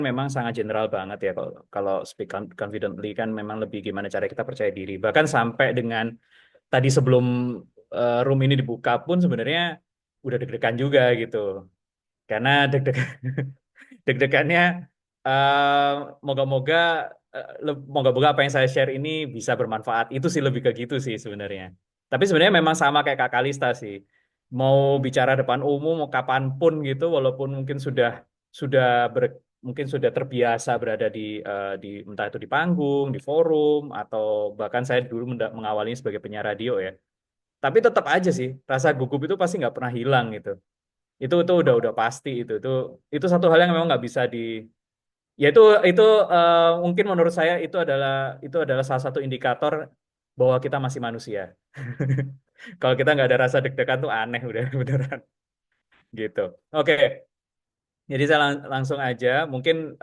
memang sangat general banget ya kalau speak confidently kan memang lebih gimana cara kita percaya diri. Bahkan sampai dengan tadi sebelum room ini dibuka pun sebenarnya udah deg-degan juga gitu. Karena deg-degan deg-degannya eh, moga-moga moga-moga apa yang saya share ini bisa bermanfaat. Itu sih lebih ke gitu sih sebenarnya. Tapi sebenarnya memang sama kayak Kak Kalista sih. Mau bicara depan umum, mau kapanpun gitu, walaupun mungkin sudah mungkin sudah terbiasa berada di entah itu di panggung, di forum, atau bahkan saya dulu mengawalinya sebagai penyiar radio ya. Tapi tetap aja sih rasa gugup itu pasti nggak pernah hilang gitu. Itu udah pasti itu satu hal yang memang nggak bisa ya itu mungkin menurut saya itu adalah salah satu indikator bahwa kita masih manusia. Kalau kita nggak ada rasa deg-degan tuh aneh udah beneran gitu. Oke, jadi saya langsung aja. Mungkin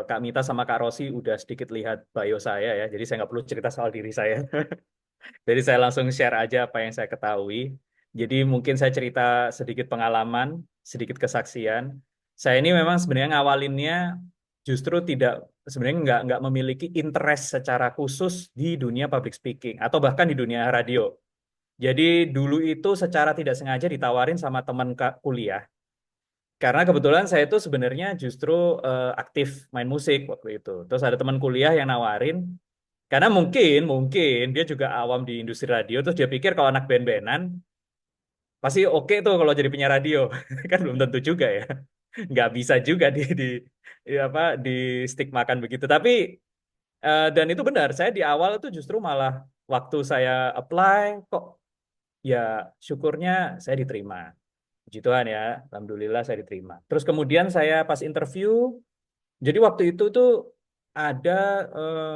Kak Mita sama Kak Rosi udah sedikit lihat bio saya ya. Jadi saya nggak perlu cerita soal diri saya. Jadi saya langsung share aja apa yang saya ketahui. Jadi mungkin saya cerita sedikit pengalaman, sedikit kesaksian. Saya ini memang sebenarnya ngawalinnya justru tidak sebenarnya nggak memiliki interest secara khusus di dunia public speaking atau bahkan di dunia radio. Jadi dulu itu secara tidak sengaja ditawarin sama teman kuliah. Karena kebetulan saya itu sebenarnya justru aktif main musik waktu itu. Terus ada teman kuliah yang nawarin, karena mungkin dia juga awam di industri radio, terus dia pikir kalau anak band-bandan pasti oke tuh kalau jadi penyiar radio. Kan belum tentu juga ya. Nggak bisa juga apa di stigmakan begitu. Tapi dan itu benar, saya di awal itu justru malah waktu saya apply kok ya syukurnya saya diterima. Puji Tuhan ya, alhamdulillah saya diterima. Terus kemudian saya pas interview, jadi waktu itu tuh ada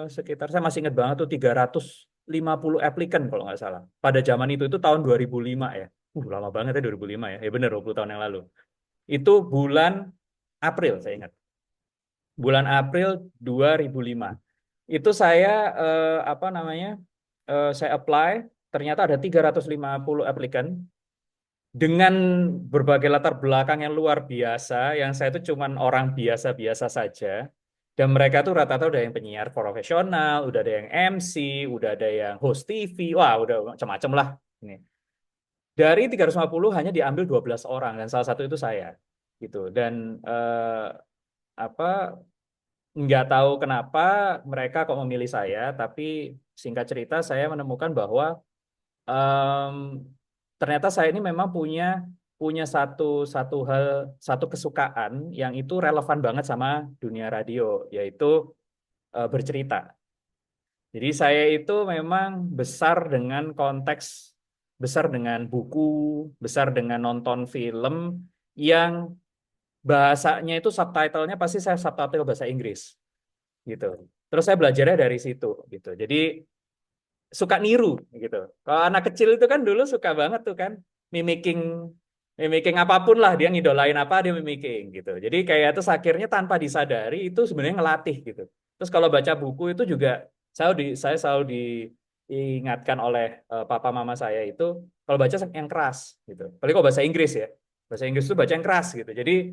sekitar saya masih ingat banget tuh 350 applicant kalau nggak salah. Pada zaman itu tahun 2005 ya. Lama banget ya 2005 ya. Ya benar 20 tahun yang lalu. Itu bulan April saya ingat. Bulan April 2005. Itu saya apa namanya? Saya apply, ternyata ada 350 applicant dengan berbagai latar belakang yang luar biasa, yang saya itu cuman orang biasa-biasa saja. Dan mereka tuh rata-rata udah yang penyiar profesional, udah ada yang MC, udah ada yang host TV, wah udah macam-macam lah. Ini. Dari 350 hanya diambil 12 orang, dan salah satu itu saya. Gitu. Dan apa nggak tahu kenapa mereka kok memilih saya, tapi singkat cerita saya menemukan bahwa em, ternyata saya ini memang punya punya satu satu hal satu kesukaan yang itu relevan banget sama dunia radio, yaitu bercerita. Jadi saya itu memang besar dengan buku, besar dengan nonton film yang bahasanya itu subtitlenya pasti saya subtitle bahasa Inggris gitu. Terus saya belajarnya dari situ gitu. Jadi suka niru gitu. Kalau anak kecil itu kan dulu suka banget tuh kan mimicking mimicking apapun lah dia ngidolain apa dia mimicking gitu. Jadi kayak terus akhirnya tanpa disadari itu sebenarnya ngelatih gitu. Terus kalau baca buku itu juga saya selalu diingatkan oleh papa mama saya itu kalau baca yang keras gitu. Apalagi kalau bahasa Inggris ya. Bahasa Inggris itu baca yang keras gitu. Jadi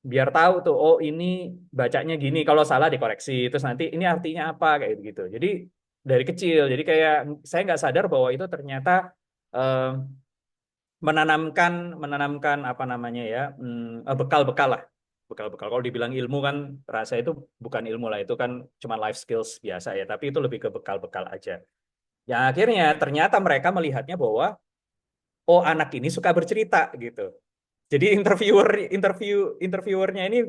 biar tahu tuh oh ini bacanya gini kalau salah dikoreksi terus nanti ini artinya apa kayak gitu jadi dari kecil jadi kayak saya nggak sadar bahwa itu ternyata eh, menanamkan menanamkan apa namanya ya bekal-bekal lah bekal-bekal kalau dibilang ilmu kan rasa itu bukan ilmu lah itu kan cuma life skills biasa ya tapi itu lebih ke bekal-bekal aja yang akhirnya ternyata mereka melihatnya bahwa oh anak ini suka bercerita gitu jadi interviewernya ini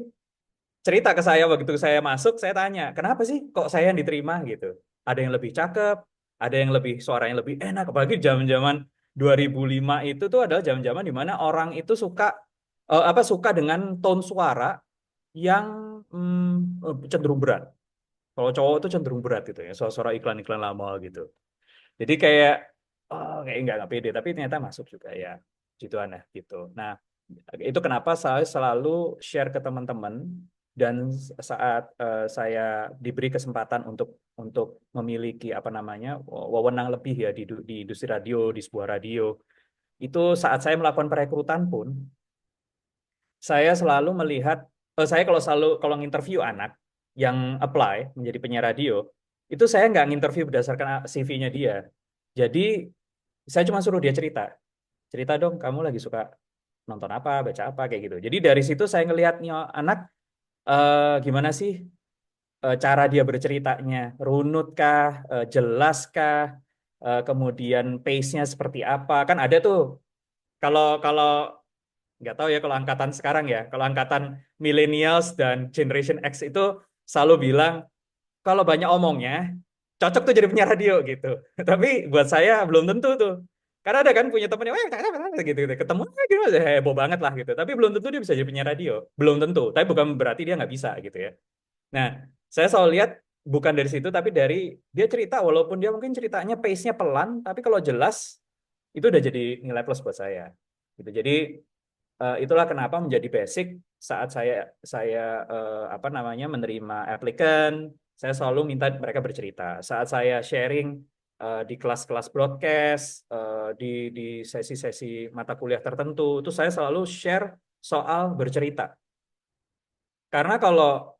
cerita ke saya begitu saya masuk, saya tanya, kenapa sih kok saya yang diterima gitu? Ada yang lebih cakep, ada yang lebih suaranya lebih enak, apalagi zaman-zaman 2005 itu tuh adalah zaman-zaman di mana orang itu suka dengan tone suara yang cenderung berat. Kalau cowok itu cenderung berat gitu ya, suara-suara iklan-iklan lama gitu. Jadi kayak oh kayak nggak pede, tapi ternyata masuk juga ya, gitu aneh gitu. Nah itu kenapa saya selalu share ke teman-teman dan saat saya diberi kesempatan untuk memiliki apa namanya wewenang lebih ya di industri radio di sebuah radio itu saat saya melakukan perekrutan pun saya selalu melihat saya kalau selalu kalau nginterview anak yang apply menjadi penyiar radio, itu saya nggak nginterview berdasarkan CV-nya dia. Jadi saya cuma suruh dia cerita. Cerita dong, kamu lagi suka nonton apa, baca apa, kayak gitu. Jadi dari situ saya ngelihat nih anak gimana sih cara dia berceritanya, runut kah, jelas kah, kemudian pace-nya seperti apa. Kan ada tuh, kalau kalau nggak tahu ya kalau angkatan sekarang ya, kalau angkatan millennials dan generation X itu selalu bilang kalau banyak omongnya cocok tuh jadi penyiar radio gitu. Tapi buat saya belum tentu tuh. Karena ada kan punya temennya, gitu, gitu. Ketemu gitu, heboh banget lah gitu. Tapi belum tentu dia bisa jadi penyiar radio. Belum tentu. Tapi bukan berarti dia nggak bisa gitu ya. Nah, saya selalu lihat bukan dari situ, tapi dari dia cerita, walaupun dia mungkin ceritanya pace-nya pelan, tapi kalau jelas, itu udah jadi nilai plus buat saya. Gitu. Jadi, itulah kenapa menjadi basic saat saya apa namanya menerima applicant, saya selalu minta mereka bercerita. Saat saya sharing di kelas-kelas broadcast, di sesi-sesi mata kuliah tertentu, itu saya selalu share soal bercerita. Karena kalau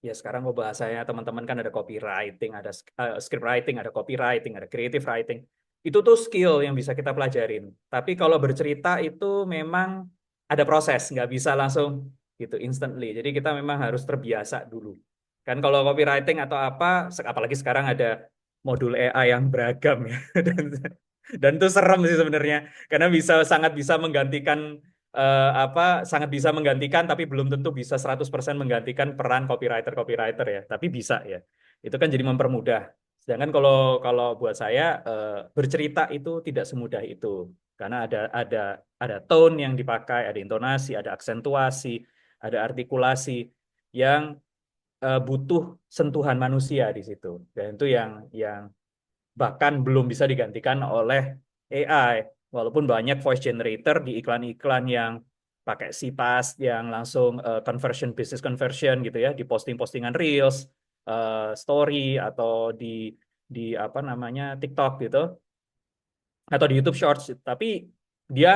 ya sekarang mau bahasanya teman-teman kan ada copywriting, ada script writing, ada copywriting, ada creative writing. Itu tuh skill yang bisa kita pelajarin. Tapi kalau bercerita itu memang ada proses, nggak bisa langsung gitu instantly. Jadi kita memang harus terbiasa dulu. Kan kalau copywriting atau apa, apalagi sekarang ada modul AI yang beragam ya. Dan itu serem sih sebenarnya karena sangat bisa menggantikan apa sangat bisa menggantikan tapi belum tentu bisa 100% menggantikan peran copywriter ya, tapi bisa ya. Itu kan jadi mempermudah. Sedangkan kalau kalau buat saya bercerita itu tidak semudah itu karena ada tone yang dipakai, ada intonasi, ada aksentuasi, ada artikulasi yang butuh sentuhan manusia di situ. Dan itu yang bahkan belum bisa digantikan oleh AI. Walaupun banyak voice generator di iklan-iklan yang pakai CPAS yang langsung conversion business conversion gitu ya, di posting-postingan Reels, story atau di apa namanya TikTok gitu atau di YouTube Shorts, tapi dia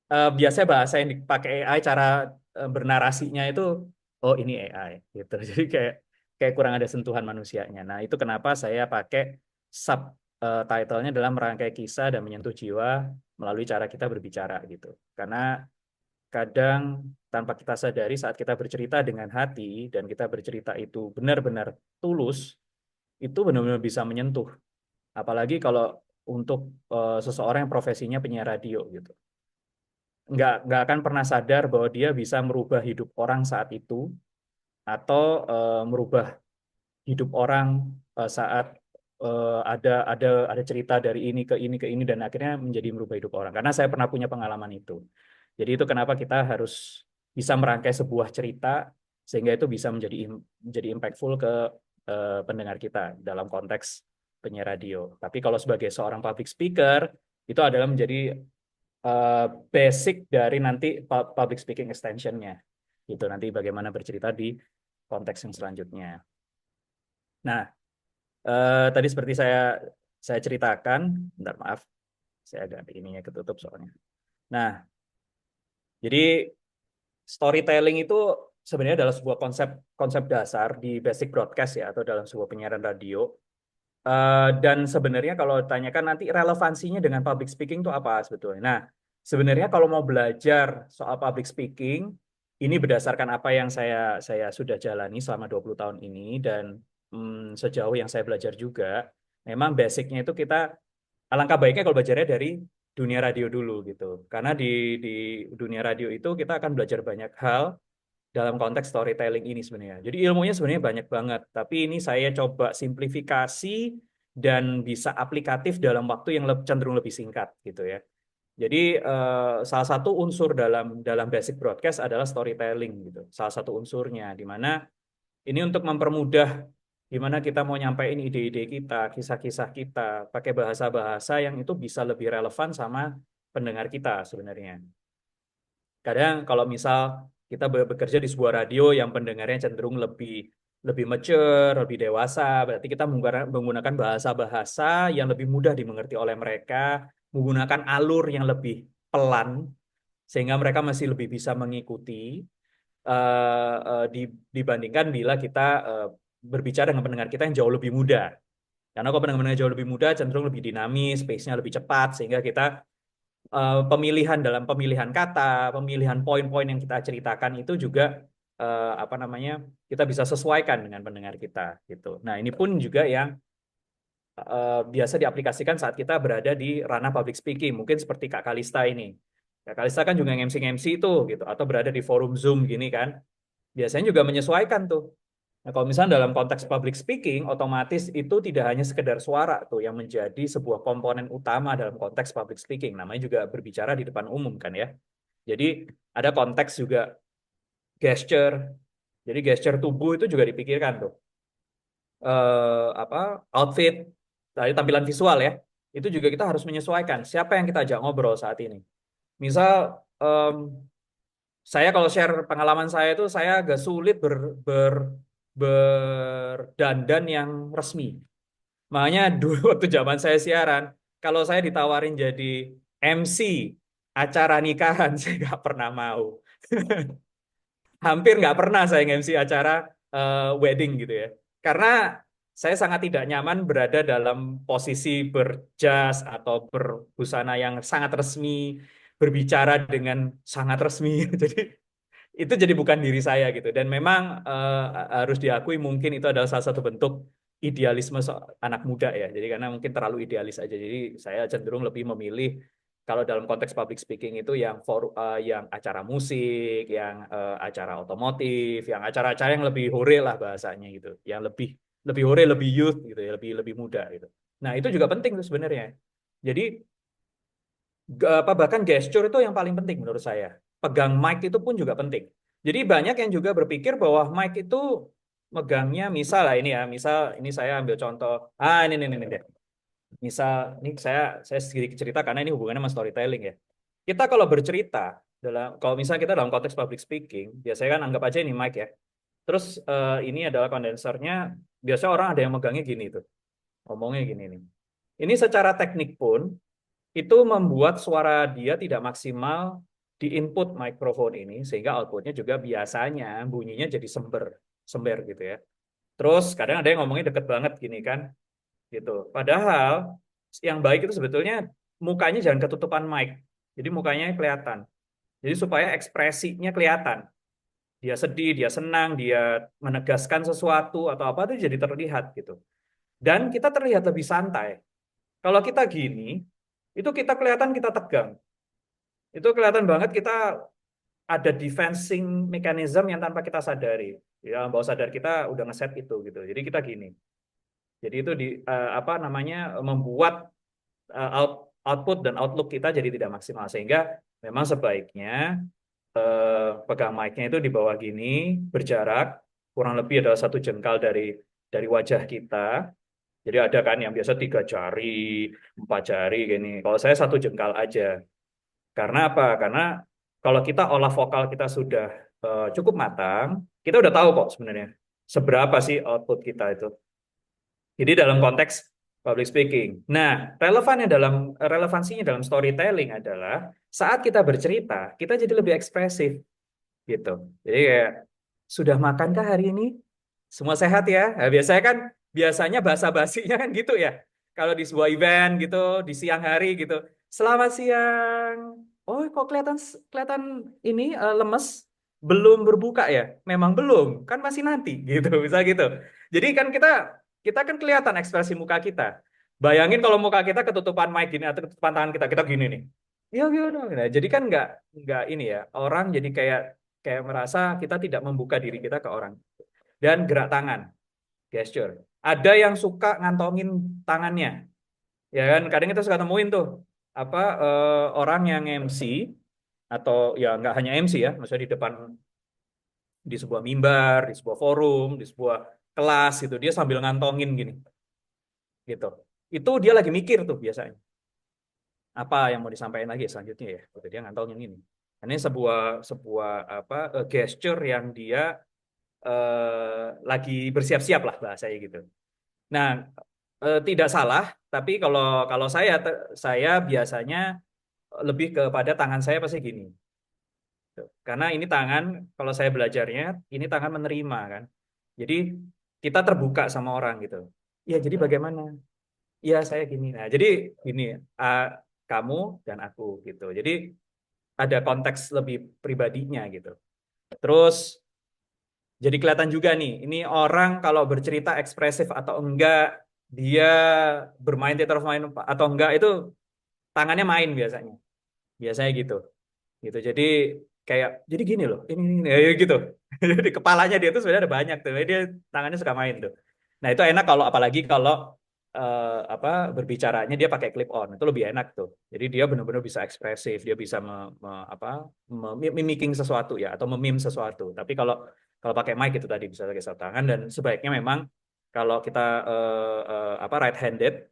biasanya bahasa yang dipakai AI cara bernarasinya itu oh ini AI gitu. Jadi kayak kayak kurang ada sentuhan manusianya. Nah, itu kenapa saya pakai sub title-nya dalam merangkai kisah dan menyentuh jiwa melalui cara kita berbicara gitu. Karena kadang tanpa kita sadari saat kita bercerita dengan hati dan kita bercerita itu benar-benar tulus, itu benar-benar bisa menyentuh. Apalagi kalau untuk seseorang yang profesinya penyiar radio gitu, nggak akan pernah sadar bahwa dia bisa merubah hidup orang saat itu atau merubah hidup orang saat ada cerita dari ini ke ini ke ini dan akhirnya menjadi merubah hidup orang. Karena saya pernah punya pengalaman itu. Jadi itu kenapa kita harus bisa merangkai sebuah cerita sehingga itu bisa menjadi impactful ke pendengar kita dalam konteks penyiar radio. Tapi kalau sebagai seorang public speaker itu adalah menjadi eh, basic dari nanti public speaking extension-nya. Gitu nanti bagaimana bercerita di konteks yang selanjutnya. Nah, tadi seperti saya ceritakan, bentar maaf, saya agak ininya ketutup soalnya. Nah, jadi storytelling itu sebenarnya adalah sebuah konsep konsep dasar di basic broadcast ya atau dalam sebuah penyiaran radio. Dan sebenarnya kalau ditanyakan nanti relevansinya dengan public speaking itu apa sebetulnya? Nah, sebenarnya kalau mau belajar soal public speaking, ini berdasarkan apa yang saya sudah jalani selama 20 tahun ini dan sejauh yang saya belajar juga, memang basicnya itu kita alangkah baiknya kalau belajarnya dari dunia radio dulu gitu. Karena di dunia radio itu kita akan belajar banyak hal dalam konteks storytelling ini sebenarnya. Jadi ilmunya sebenarnya banyak banget, tapi ini saya coba simplifikasi dan bisa aplikatif dalam waktu yang cenderung lebih singkat gitu ya. Jadi salah satu unsur dalam basic broadcast adalah storytelling gitu. Salah satu unsurnya di mana ini untuk mempermudah gimana kita mau nyampein ide-ide kita, kisah-kisah kita, pakai bahasa-bahasa yang itu bisa lebih relevan sama pendengar kita sebenarnya. Kadang kalau misal kita bekerja di sebuah radio yang pendengarnya cenderung lebih lebih mature, lebih dewasa, berarti kita menggunakan bahasa-bahasa yang lebih mudah dimengerti oleh mereka, menggunakan alur yang lebih pelan, sehingga mereka masih lebih bisa mengikuti. dibandingkan bila kita berbicara dengan pendengar kita yang jauh lebih muda. Karena kalau pendengar jauh lebih muda cenderung lebih dinamis, pace-nya lebih cepat, sehingga kita pemilihan dalam pemilihan kata, pemilihan poin-poin yang kita ceritakan itu juga apa namanya kita bisa sesuaikan dengan pendengar kita gitu. Nah ini pun juga yang biasa diaplikasikan saat kita berada di ranah public speaking, mungkin seperti Kak Kalista ini. Kak Kalista kan juga MC-MC itu gitu, atau berada di forum Zoom gini kan, biasanya juga menyesuaikan tuh. Nah, kalau misalnya dalam konteks public speaking, otomatis itu tidak hanya sekedar suara tuh yang menjadi sebuah komponen utama dalam konteks public speaking. Namanya juga berbicara di depan umum kan ya. Jadi ada konteks juga gesture. Jadi gesture tubuh itu juga dipikirkan tuh. Apa outfit, dari tampilan visual ya. Itu juga kita harus menyesuaikan siapa yang kita ajak ngobrol saat ini. Misal saya kalau share pengalaman saya itu saya agak sulit berdandan yang resmi. Makanya dulu waktu zaman saya siaran, kalau saya ditawarin jadi MC acara nikahan, saya nggak pernah mau. Hampir nggak pernah saya MC acara wedding gitu ya. Karena saya sangat tidak nyaman berada dalam posisi berjas atau berbusana yang sangat resmi, berbicara dengan sangat resmi. Jadi itu jadi bukan diri saya gitu. Dan memang harus diakui mungkin itu adalah salah satu bentuk idealisme anak muda ya. Jadi karena mungkin terlalu idealis aja. Jadi saya cenderung lebih memilih kalau dalam konteks public speaking itu yang acara musik, yang acara otomotif, yang acara-acara yang lebih hore lah bahasanya gitu. Yang lebih lebih hore, lebih youth gitu ya, lebih lebih muda gitu. Nah, itu juga penting tuh sebenarnya. Jadi apa bahkan gesture itu yang paling penting menurut saya. Pegang mic itu pun juga penting. Jadi banyak yang juga berpikir bahwa mic itu megangnya misal lah ini ya, misal ini saya ambil contoh. Ini deh. Misal ini saya sedikit cerita karena ini hubungannya sama storytelling ya. Kita kalau bercerita kalau misalnya kita dalam konteks public speaking, biasanya kan anggap aja ini mic ya. Terus ini adalah kondensernya, biasanya orang ada yang megangnya gini tuh. Ngomongnya gini nih. Ini secara teknik pun itu membuat suara dia tidak maksimal di input mikrofon ini sehingga outputnya juga biasanya bunyinya jadi sember gitu ya. Terus kadang ada yang ngomongnya deket banget gini kan gitu. Padahal yang baik itu sebetulnya mukanya jangan ketutupan mic. Jadi mukanya kelihatan. Jadi supaya ekspresinya kelihatan. Dia sedih, dia senang, dia menegaskan sesuatu atau apa itu jadi terlihat gitu. Dan kita terlihat lebih santai. Kalau kita gini, itu kita kelihatan kita tegang. Itu kelihatan banget kita ada defensing mechanism yang tanpa kita sadari. Ya, bawah sadar kita udah ngeset itu gitu. Jadi kita gini. Jadi itu apa namanya membuat output dan outlook kita jadi tidak maksimal sehingga memang sebaiknya pegang mic-nya itu di bawah gini, berjarak kurang lebih adalah 1 jengkal dari wajah kita. Jadi ada kan yang biasa 3 jari, 4 jari gini. Kalau saya 1 jengkal aja. Karena apa? Karena kalau kita olah vokal kita sudah cukup matang, kita udah tahu kok sebenarnya seberapa sih output kita itu. Jadi dalam konteks public speaking. Nah, relevansinya dalam storytelling adalah saat kita bercerita, kita jadi lebih ekspresif gitu. Jadi kayak sudah makankah hari ini? Semua sehat ya? Nah, biasanya bahasa basinya kan gitu ya. Kalau di sebuah event gitu, di siang hari gitu. Selamat siang. Oh, kok kelihatan kelihatan ini lemes? Belum berbuka ya? Memang belum, kan masih nanti gitu, bisa gitu. Jadi kan kita kan kelihatan ekspresi muka kita. Bayangin kalau muka kita ketutupan mic gini atau ketutupan tangan kita gini nih. Iya gitu. Nah, jadi kan nggak ini ya. Orang jadi kayak kayak merasa kita tidak membuka diri kita ke orang. Dan gerak tangan, gesture. Ada yang suka ngantongin tangannya, ya kan? Kadang kita suka temuin tuh apa orang yang MC atau ya nggak hanya MC ya, maksudnya di depan di sebuah mimbar, di sebuah forum, di sebuah kelas gitu, dia sambil ngantongin gini, gitu. Itu dia lagi mikir tuh biasanya. Apa yang mau disampaikan lagi selanjutnya ya? Gitu, dia ngantongin ini. Ini sebuah sebuah apa gesture yang dia lagi bersiap-siap lah bahasanya gitu. Nah, tidak salah, tapi kalau kalau saya biasanya lebih kepada tangan saya pasti gini. Karena ini tangan, kalau saya belajarnya, ini tangan menerima kan. Jadi kita terbuka sama orang gitu. Ya, jadi bagaimana? Ya, saya gini. Nah, jadi gini, ah, kamu dan aku gitu. Jadi ada konteks lebih pribadinya gitu. Terus jadi kelihatan juga nih, ini orang kalau bercerita ekspresif atau enggak, dia bermain teater of mind atau enggak, itu tangannya main biasanya. Biasanya gitu. Gitu. Jadi kayak jadi gini loh, ini ya, gitu. Jadi kepalanya dia tuh sebenarnya ada banyak tuh. Dia tangannya suka main tuh. Nah, itu enak kalau apalagi kalau apa berbicaranya dia pakai clip on. Itu lebih enak tuh. Jadi dia benar-benar bisa ekspresif, dia bisa apa mimicking sesuatu ya atau memim sesuatu. Tapi kalau pakai mic itu tadi bisa pakai satu tangan dan sebaiknya memang kalau kita apa right handed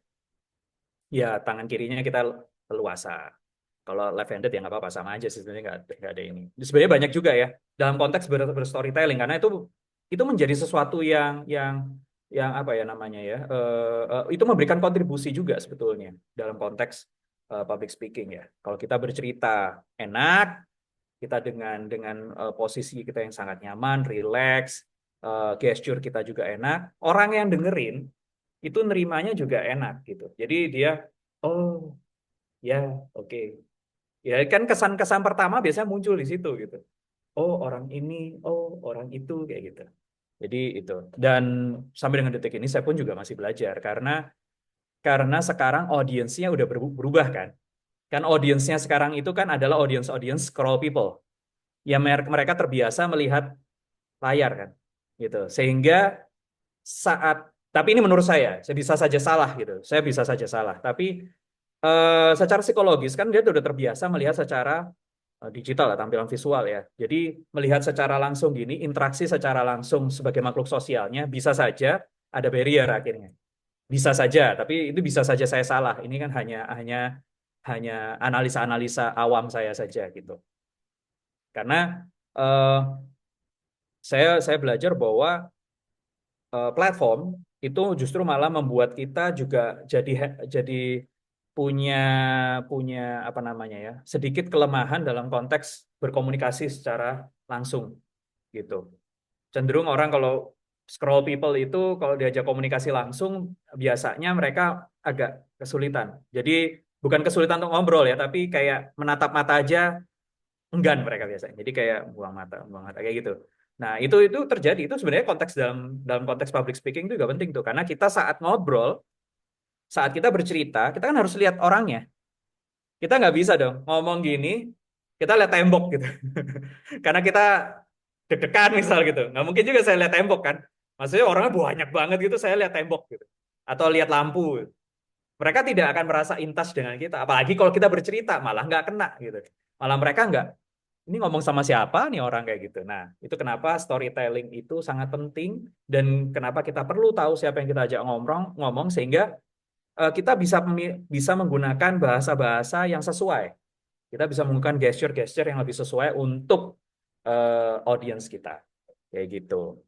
ya tangan kirinya kita leluasa. Kalau left handed ya nggak apa-apa sama aja sih sebenarnya nggak ada ini. Sebenarnya banyak juga ya dalam konteks berstorytelling karena itu menjadi sesuatu yang apa ya namanya ya itu memberikan kontribusi juga sebetulnya dalam konteks public speaking ya. Kalau kita bercerita enak, kita dengan posisi kita yang sangat nyaman, relax, gesture kita juga enak, orang yang dengerin itu nerimanya juga enak gitu. Jadi dia oh ya oke. Ya kan kesan-kesan pertama biasanya muncul di situ gitu. Oh orang ini, oh orang itu kayak gitu. Jadi itu. Dan sampai dengan detik ini saya pun juga masih belajar karena sekarang audiensnya udah berubah kan. Kan audiensnya sekarang itu kan adalah audience scroll people. Ya mereka terbiasa melihat layar kan. Gitu. Sehingga saat tapi ini menurut saya bisa saja salah gitu. Saya bisa saja salah. Tapi secara psikologis kan dia sudah terbiasa melihat secara digital lah, tampilan visual ya. Jadi melihat secara langsung gini, interaksi secara langsung sebagai makhluk sosialnya bisa saja ada barrier akhirnya. Bisa saja, tapi itu bisa saja saya salah. Ini kan hanya analisa-analisa awam saya saja gitu. Karena eh, saya belajar bahwa platform itu justru malah membuat kita juga jadi punya punya apa namanya ya sedikit kelemahan dalam konteks berkomunikasi secara langsung gitu. Cenderung orang kalau scroll people itu kalau diajak komunikasi langsung biasanya mereka agak kesulitan. Jadi bukan kesulitan untuk ngobrol ya, tapi kayak menatap mata aja enggan mereka biasanya. Jadi kayak buang mata kayak gitu. Nah, itu terjadi. Itu sebenarnya konteks dalam konteks public speaking itu juga penting tuh karena kita saat ngobrol, saat kita bercerita, kita kan harus lihat orangnya. Kita nggak bisa dong ngomong gini, kita lihat tembok gitu. Karena kita deg-degan misal gitu. Nggak mungkin juga saya lihat tembok kan. Maksudnya orangnya banyak banget gitu, saya lihat tembok gitu. Atau lihat lampu. Mereka tidak akan merasa intas dengan kita. Apalagi kalau kita bercerita, malah nggak kena gitu. Malah mereka nggak, ini ngomong sama siapa nih orang kayak gitu. Nah, itu kenapa storytelling itu sangat penting dan kenapa kita perlu tahu siapa yang kita ajak ngomong sehingga kita bisa menggunakan bahasa-bahasa yang sesuai. Kita bisa menggunakan gesture-gesture yang lebih sesuai untuk audience kita. Kayak gitu.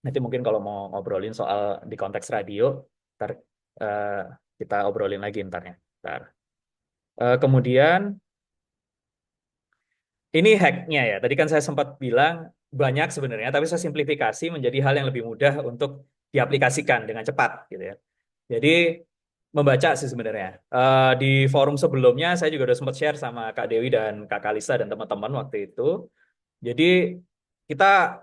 Nanti mungkin kalau mau ngobrolin soal di konteks radio, ntar eh, kita obrolin lagi ntarnya. Ntar. Kemudian ini hacknya ya. Tadi kan saya sempat bilang banyak sebenarnya, tapi saya simplifikasi menjadi hal yang lebih mudah untuk diaplikasikan dengan cepat gitu ya. Jadi membaca sih sebenarnya. Di forum sebelumnya saya juga udah sempat share sama Kak Dewi dan Kak Kalisa dan teman-teman waktu itu. Jadi kita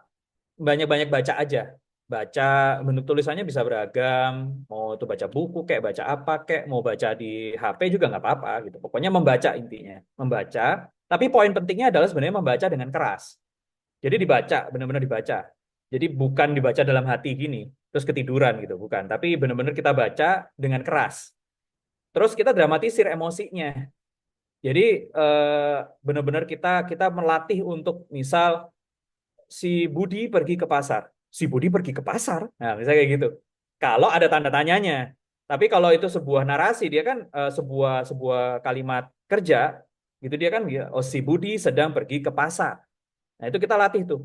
banyak-banyak baca aja. Baca bentuk tulisannya bisa beragam, mau itu baca buku kayak baca apa kayak mau baca di HP juga nggak apa-apa gitu. Pokoknya membaca intinya, membaca. Tapi poin pentingnya adalah sebenarnya membaca dengan keras. Jadi dibaca, benar-benar dibaca. Jadi bukan dibaca dalam hati gini, terus ketiduran gitu, bukan. Tapi benar-benar kita baca dengan keras. Terus kita dramatisir emosinya. Jadi benar-benar kita kita melatih untuk misal si Budi pergi ke pasar. Si Budi pergi ke pasar. Nah, misalnya kayak gitu. Kalau ada tanda tanyanya. Tapi kalau itu sebuah narasi, dia kan sebuah sebuah kalimat kerja, gitu dia kan, oh si Budi sedang pergi ke pasar. Nah, itu kita latih tuh.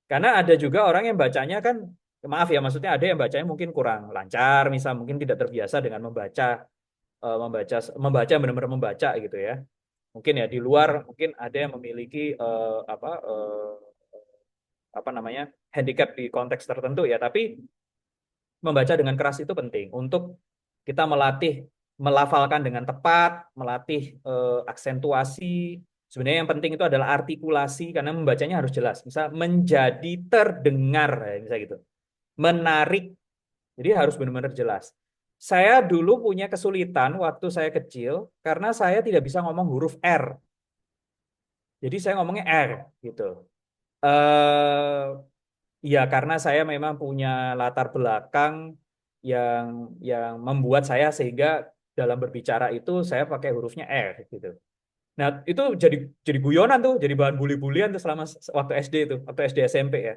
Karena ada juga orang yang bacanya kan, maaf ya, maksudnya ada yang bacanya mungkin kurang lancar, misal mungkin tidak terbiasa dengan membaca, membaca benar-benar membaca gitu ya. Mungkin ya di luar mungkin ada yang memiliki apa namanya handicap di konteks tertentu ya, tapi membaca dengan keras itu penting untuk kita melatih melafalkan dengan tepat, melatih aksentuasi. Sebenarnya yang penting itu adalah artikulasi karena membacanya harus jelas. Misal menjadi terdengar, ya, misal gitu. Menarik, jadi harus benar-benar jelas. Saya dulu punya kesulitan waktu saya kecil karena saya tidak bisa ngomong huruf R. Jadi saya ngomongnya R gitu. Eh Ya, karena saya memang punya latar belakang yang membuat saya sehingga dalam berbicara itu saya pakai hurufnya R gitu. Nah, itu jadi guyonan tuh, jadi bahan bully-bulian tuh selama waktu SD itu, waktu SD SMP ya.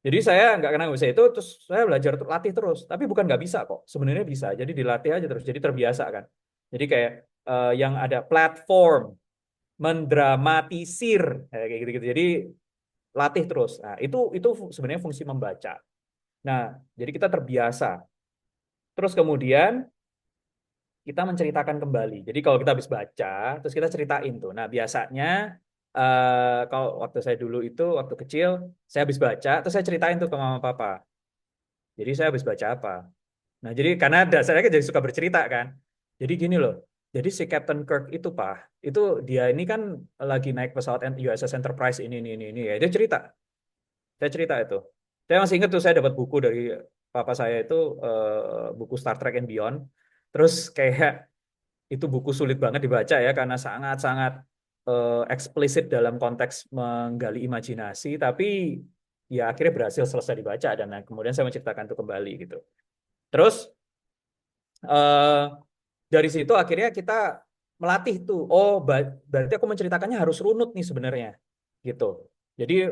Jadi saya nggak kenal bisa itu, terus saya belajar latih terus. Tapi bukan nggak bisa kok, sebenarnya bisa. Jadi dilatih aja terus, jadi terbiasa kan. Jadi kayak yang ada platform, mendramatisir, kayak gitu-gitu. Jadi latih terus. Nah, itu sebenarnya fungsi membaca. Nah, jadi kita terbiasa. Terus kemudian kita menceritakan kembali. Jadi kalau kita habis baca, terus kita ceritain tuh. Nah, biasanya kalau waktu saya dulu itu waktu kecil, saya habis baca, terus saya ceritain tuh ke mama papa. Jadi saya habis baca apa. Nah, jadi karena dasarnya kan jadi suka bercerita kan. Jadi gini loh. Jadi si Captain Kirk itu Pak, itu dia ini kan lagi naik pesawat USS Enterprise ini ya. Dia cerita. Saya cerita itu. Saya masih ingat tuh saya dapat buku dari papa saya itu buku Star Trek and Beyond. Terus kayak itu buku sulit banget dibaca ya karena sangat-sangat eksplisit dalam konteks menggali imajinasi. Tapi ya akhirnya berhasil selesai dibaca dan kemudian saya menceritakan itu kembali gitu. Terus eh, dari situ akhirnya kita melatih tuh. Oh, berarti aku menceritakannya harus runut nih sebenarnya gitu. Jadi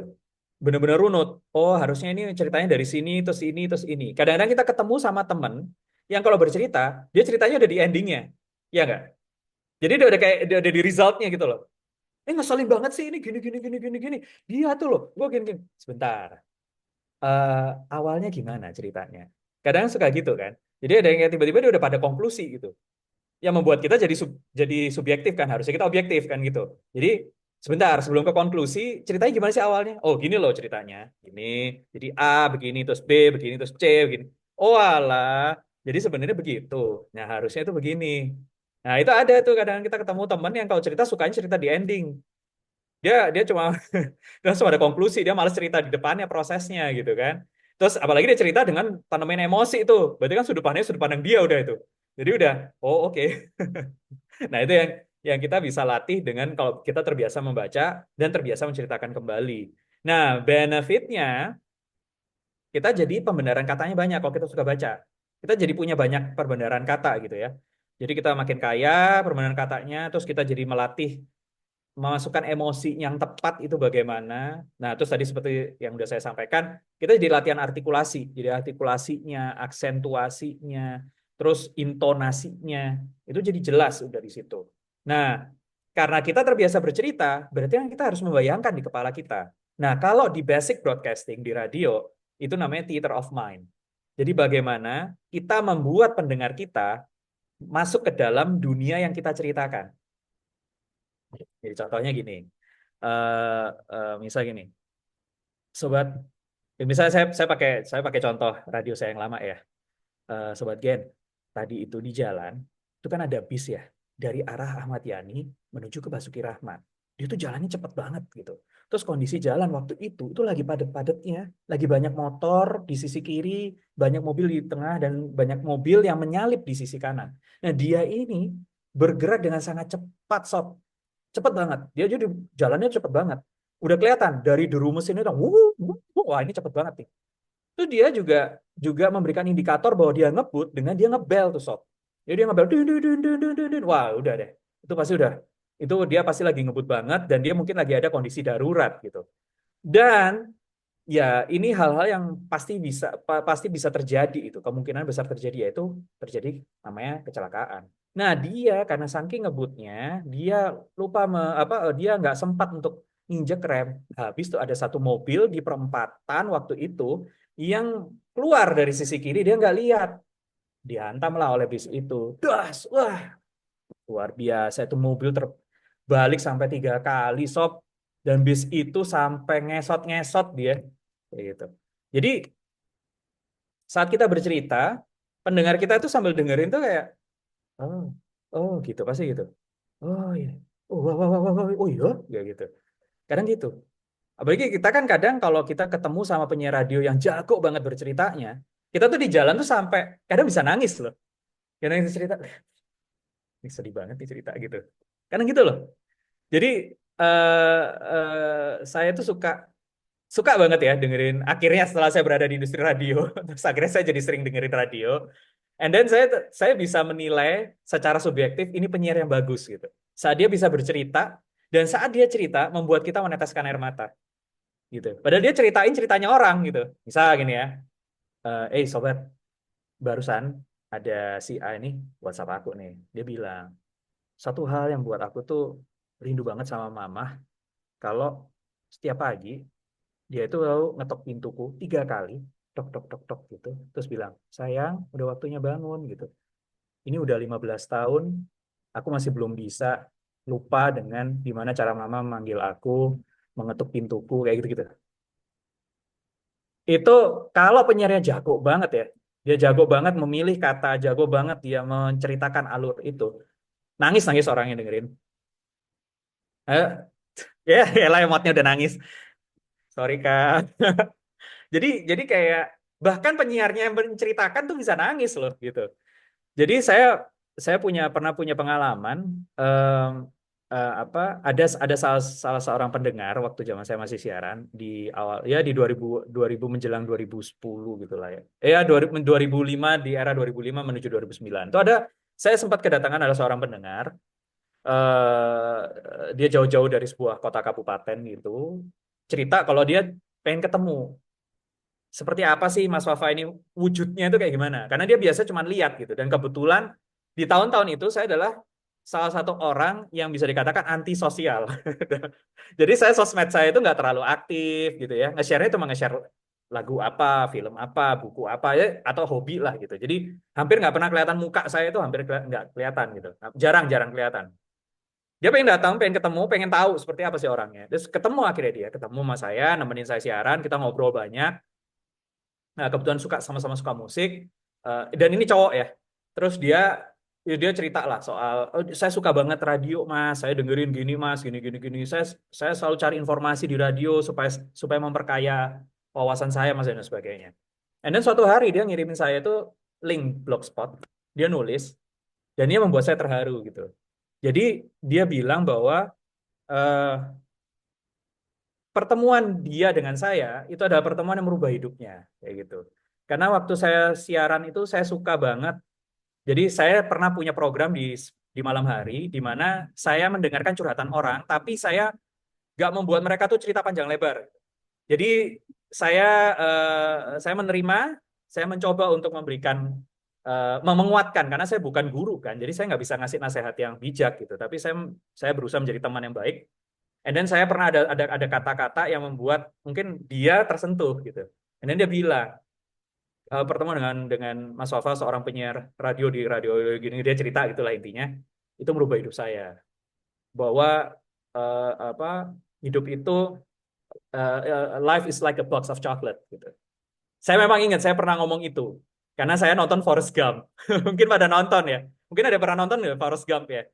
benar-benar runut. Oh, harusnya ini ceritanya dari sini, terus ini, terus ini. Kadang-kadang kita ketemu sama temen yang kalau bercerita, dia ceritanya udah di endingnya. Ya nggak? Jadi dia udah kayak udah di resultnya gitu loh. Ngeselin banget sih ini gini, gini, gini, gini, gini. Dia tuh loh, gue gini, gini. Sebentar. Awalnya gimana ceritanya? Kadang suka gitu kan. Jadi ada yang tiba-tiba dia udah pada konklusi gitu. Yang membuat kita jadi subjektif kan. Harusnya kita objektif kan gitu. Jadi sebentar sebelum ke konklusi, ceritanya gimana sih awalnya? Oh gini loh ceritanya. Ini jadi A begini terus B begini terus C begini. Oh alah. Jadi sebenarnya begitu. Nah harusnya itu begini. Nah itu ada tuh kadang kita ketemu teman yang kalau cerita sukanya cerita di ending. Dia cuma langsung ada konklusi, dia malas cerita di depannya prosesnya gitu kan. Terus apalagi dia cerita dengan tanamin emosi itu. Berarti kan sudut pandang dia udah itu. Jadi udah, oh oke. Nah, itu yang kita bisa latih dengan kalau kita terbiasa membaca dan terbiasa menceritakan kembali. Nah, benefitnya kita jadi pembenaran katanya banyak kalau kita suka baca. Kita jadi punya banyak perbenaran kata gitu ya. Jadi kita makin kaya perbenaran katanya, terus kita jadi melatih memasukkan emosi yang tepat itu bagaimana. Nah, terus tadi seperti yang udah saya sampaikan, kita jadi latihan artikulasi. Jadi artikulasinya, aksentuasinya, terus intonasinya, itu jadi jelas udah di situ. Nah, karena kita terbiasa bercerita, berarti kan kita harus membayangkan di kepala kita. Nah, kalau di basic broadcasting di radio, itu namanya theater of mind. Jadi bagaimana kita membuat pendengar kita masuk ke dalam dunia yang kita ceritakan. Jadi contohnya gini, misal gini, sobat, misalnya saya pakai contoh radio saya yang lama ya, sobat Gen, tadi itu di jalan, itu kan ada bis ya dari arah Ahmad Yani menuju ke Basuki Rahmat. Dia tuh jalannya cepet banget gitu. Terus kondisi jalan waktu itu lagi padat-padatnya, lagi banyak motor di sisi kiri, banyak mobil di tengah dan banyak mobil yang menyalip di sisi kanan. Nah dia ini bergerak dengan sangat cepat sob, cepet banget. Dia jadi jalannya cepet banget. Udah kelihatan dari deru mesin itu, wah ini cepet banget nih. Itu dia juga juga memberikan indikator bahwa dia ngebut dengan dia ngebel tuh sob. Jadi dia ngebel, dun, dun, dun, dun, dun, dun, dun. Wah udah deh. Itu pasti udah. Itu dia pasti lagi ngebut banget dan dia mungkin lagi ada kondisi darurat gitu. Dan ya ini hal-hal yang pasti bisa terjadi itu. Kemungkinan besar terjadi yaitu terjadi namanya kecelakaan. Nah, dia karena saking ngebutnya, dia lupa dia nggak sempat untuk nginjek rem. Habis itu ada satu mobil di perempatan waktu itu yang keluar dari sisi kiri, dia nggak lihat. Dihantamlah oleh bis itu. Das, wah, luar biasa itu mobil balik sampai 3 kali sob, dan bis itu sampai ngesot-ngesot dia kayak gitu. Jadi saat kita bercerita, pendengar kita tuh sambil dengerin tuh kayak oh oh gitu pasti gitu. Oh iya. Oh wah wah wah wah, wah. Oh iya ya gitu. Kadang gitu. Apalagi kita kan kadang kalau kita ketemu sama penyiar radio yang jago banget berceritanya, kita tuh di jalan tuh sampai kadang bisa nangis loh. Kadang itu cerita, ini sedih banget nih cerita gitu. Kadang gitu loh. Jadi saya tuh suka suka banget ya dengerin. Akhirnya setelah saya berada di industri radio, terus akhirnya saya jadi sering dengerin radio. And then saya bisa menilai secara subjektif ini penyiar yang bagus gitu. Saat dia bisa bercerita dan saat dia cerita membuat kita meneteskan air mata gitu. Padahal dia ceritain ceritanya orang gitu. Misal gini ya, sobat, barusan ada si A ini WhatsApp aku nih. Dia bilang, satu hal yang buat aku tuh rindu banget sama mama, kalau setiap pagi dia itu lalu ngetok pintuku 3 kali, tok tok tok tok gitu, terus bilang, sayang, udah waktunya bangun gitu. Ini udah 15 tahun, aku masih belum bisa lupa dengan gimana cara mama manggil aku, mengetuk pintuku, kayak gitu-gitu. Itu kalau penyiarnya jago banget ya, dia jago banget memilih kata, jago banget dia menceritakan alur itu. Nangis-nangis orang yang dengerin. Eh, ya lah emotnya udah nangis. Sorry Kak. Jadi kayak bahkan penyiarnya yang menceritakan tuh bisa nangis loh gitu. Jadi saya pernah punya pengalaman em, apa ada salah seorang pendengar waktu zaman saya masih siaran di awal ya di 2000 menjelang 2010 gitu lah ya. Ya 2005 di era 2005 menuju 2009. Itu ada saya sempat kedatangan ada seorang pendengar dia jauh-jauh dari sebuah kota kabupaten gitu cerita kalau dia pengen ketemu seperti apa sih Mas Wafa ini wujudnya itu kayak gimana? Karena dia biasa cuma lihat gitu. Dan kebetulan di tahun-tahun itu saya adalah salah satu orang yang bisa dikatakan antisosial. Jadi saya sosmed saya itu nggak terlalu aktif gitu ya. Nge-share-nya cuma nge-share lagu apa, film apa, buku apa ya, atau hobi lah gitu. Jadi hampir nggak pernah kelihatan muka saya itu hampir nggak kelihatan gitu. Jarang-jarang kelihatan. Dia pengen datang, pengen ketemu, pengen tahu seperti apa sih orangnya. Terus ketemu akhirnya dia, ketemu sama saya, nemenin saya siaran, kita ngobrol banyak. Nah, kebetulan sama-sama suka musik dan ini cowok ya. Terus dia cerita lah soal "Oh, saya suka banget radio Mas, saya dengerin gini Mas, gini gini gini. Saya selalu cari informasi di radio supaya supaya memperkaya wawasan saya Mas dan sebagainya. And then suatu hari dia ngirimin saya tuh link blogspot. Dia nulis dan dia membuat saya terharu gitu. Jadi dia bilang bahwa eh, pertemuan dia dengan saya itu adalah pertemuan yang merubah hidupnya kayak gitu. Karena waktu saya siaran itu saya suka banget. Jadi saya pernah punya program di malam hari di mana saya mendengarkan curhatan orang, tapi saya nggak membuat mereka tuh cerita panjang lebar. Jadi saya saya menerima, saya mencoba untuk memberikan menguatkan karena saya bukan guru kan, jadi saya nggak bisa ngasih nasihat yang bijak gitu. Tapi saya berusaha menjadi teman yang baik. And then saya pernah ada kata-kata yang membuat mungkin dia tersentuh gitu. And then dia bilang pertemuan dengan Mas Wafa seorang penyiar radio di radio gini dia cerita gitulah intinya itu merubah hidup saya bahwa apa hidup itu life is like a box of chocolate gitu. Saya memang ingat saya pernah ngomong itu karena saya nonton Forrest Gump. Mungkin pada nonton ya. Mungkin ada pernah nonton ya Forrest Gump ya.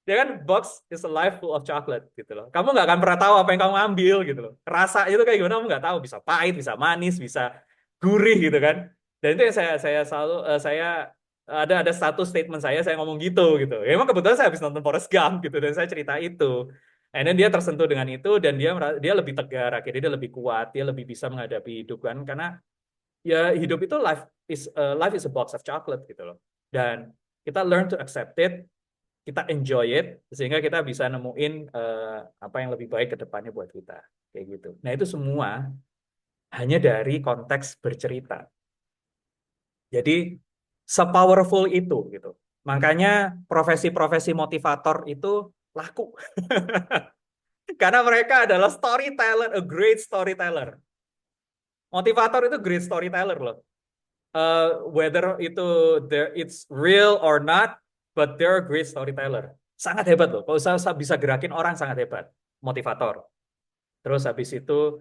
Dia kan box is a life full of chocolate gitu loh. Kamu nggak akan pernah tahu apa yang kamu ambil gitu loh. Rasa itu kayak gimana kamu nggak tahu. Bisa pahit, bisa manis, bisa gurih gitu kan. Dan itu yang saya selalu saya ada satu statement saya ngomong gitu. Ya, emang kebetulan saya habis nonton Forrest Gump gitu dan saya cerita itu. And then dia tersentuh dengan itu dan dia lebih tegar, akhirnya dia lebih kuat, dia lebih bisa menghadapi hidup kan karena ya hidup itu life is a box of chocolate gitu loh. Dan kita learn to accept it, kita enjoy it sehingga kita bisa nemuin apa yang lebih baik ke depannya buat kita kayak gitu. Nah, itu semua hanya dari konteks bercerita. Jadi sepowerful itu gitu. Makanya profesi-profesi motivator itu laku karena mereka adalah storyteller, a great storyteller. Motivator itu great storyteller loh. Whether it's real or not, but they're a great storyteller. Sangat hebat loh. Kalau saya bisa gerakin orang sangat hebat. Motivator. Terus habis itu